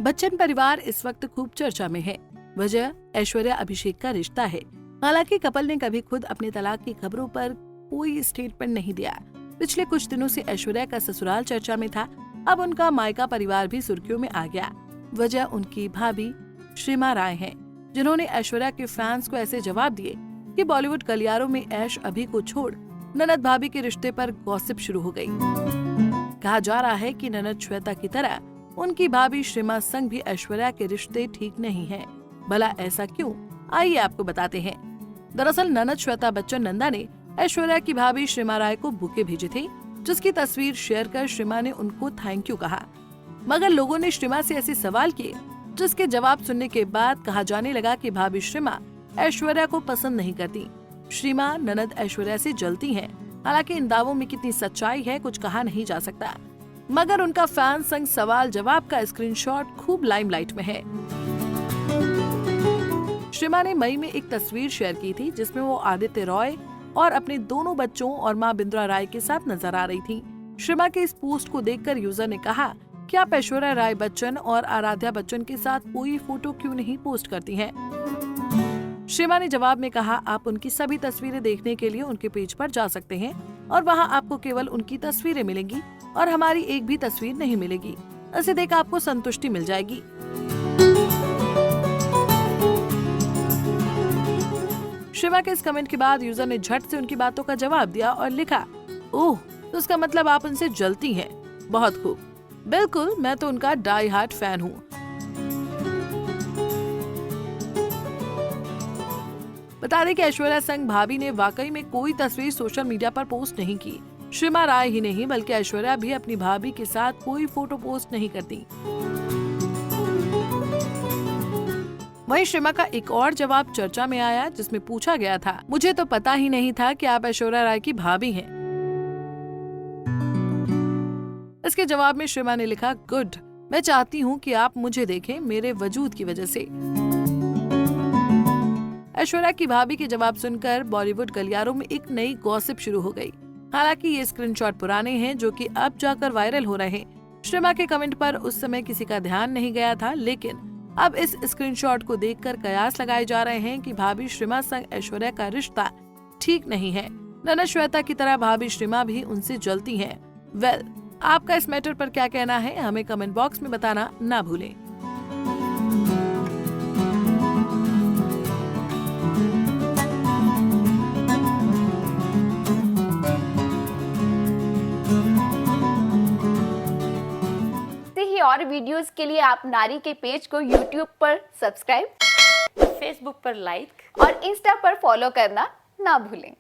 बच्चन परिवार इस वक्त खूब चर्चा में है। वजह ऐश्वर्या अभिषेक का रिश्ता है। हालांकि कपल ने कभी खुद अपने तलाक की खबरों पर कोई स्टेटमेंट नहीं दिया। पिछले कुछ दिनों से ऐश्वर्या का ससुराल चर्चा में था। अब उनका मायका परिवार भी सुर्खियों में आ गया। वजह उनकी भाभी श्रीमा राय है, जिन्होंने ऐश्वर्या के फैंस को ऐसे जवाब दिए कि बॉलीवुड गलियारों में ऐश अभी को छोड़ ननद भाभी के रिश्ते पर गॉसिप शुरू हो गई। कहा जा रहा है कि ननद श्वेता की तरह उनकी भाभी श्रीमा संग भी ऐश्वर्या के रिश्ते ठीक नहीं हैं। भला ऐसा क्यों? आइए आपको बताते हैं। दरअसल ननद श्वेता बच्चन नंदा ने ऐश्वर्या की भाभी श्रीमा राय को बुके भेजे थे, जिसकी तस्वीर शेयर कर श्रीमा ने उनको थैंक यू कहा। मगर लोगों ने श्रीमा से ऐसे सवाल किए, जिसके जवाब सुनने के बाद कहा जाने लगा कि भाभी श्रीमा ऐश्वर्या को पसंद नहीं करती। श्रीमा ननद ऐश्वर्या से जलती हैं। हालांकि इन दावों में कितनी सच्चाई है कुछ कहा नहीं जा सकता, मगर उनका फैन संग सवाल जवाब का स्क्रीनशॉट खूब लाइमलाइट में है। श्रीमा ने मई में एक तस्वीर शेयर की थी, जिसमें वो आदित्य रॉय और अपने दोनों बच्चों और मां बिंद्रा राय के साथ नजर आ रही थी। श्रीमा के इस पोस्ट को देखकर यूजर ने कहा कि आप ऐश्वर्या राय बच्चन और आराध्या बच्चन के साथ कोई फोटो क्यों नहीं पोस्ट करती हैं? श्रीमा ने जवाब में कहा, आप उनकी सभी तस्वीरें देखने के लिए उनके पेज पर जा सकते हैं और वहां आपको केवल उनकी तस्वीरें मिलेंगी और हमारी एक भी तस्वीर नहीं मिलेगी। इसे देख आपको संतुष्टि मिल जाएगी। श्रीमा के इस कमेंट के बाद यूजर ने झट से उनकी बातों का जवाब दिया और लिखा, ओह तो इसका मतलब आप उनसे जलती हैं। बहुत खूब, बिल्कुल, मैं तो उनका डाई हार्ट फैन हूँ। बता दें कि ऐश्वर्या संग भाभी ने वाकई में कोई तस्वीर सोशल मीडिया पर पोस्ट नहीं की। श्रीमा राय ही नहीं बल्कि ऐश्वर्या भी अपनी भाभी के साथ कोई फोटो पोस्ट नहीं करती। वहीं श्रीमा का एक और जवाब चर्चा में आया, जिसमें पूछा गया था, मुझे तो पता ही नहीं था कि आप ऐश्वर्या राय की भाभी हैं। इसके जवाब में श्रीमा ने लिखा, गुड, मैं चाहती हूँ कि आप मुझे देखें मेरे वजूद की वजह से। ऐश्वर्या की भाभी के जवाब सुनकर बॉलीवुड गलियारों में एक नई गॉसिप शुरू हो गई। हालांकि ये स्क्रीनशॉट पुराने हैं, जो कि अब जाकर वायरल हो रहे हैं। श्रीमा के कमेंट पर उस समय किसी का ध्यान नहीं गया था, लेकिन अब इस स्क्रीनशॉट को देखकर कयास लगाए जा रहे हैं कि भाभी श्रीमा संग ऐश्वर्या का रिश्ता ठीक नहीं है। ननद श्वेता की तरह भाभी श्रीमा भी उनसे जलती हैं। वेल, आपका इस मैटर पर क्या कहना है, हमें कमेंट बॉक्स में बताना ना भूलें। और वीडियोस के लिए आप नारी के पेज को YouTube पर सब्सक्राइब, फेसबुक पर लाइक और इंस्टा पर फॉलो करना ना भूलें।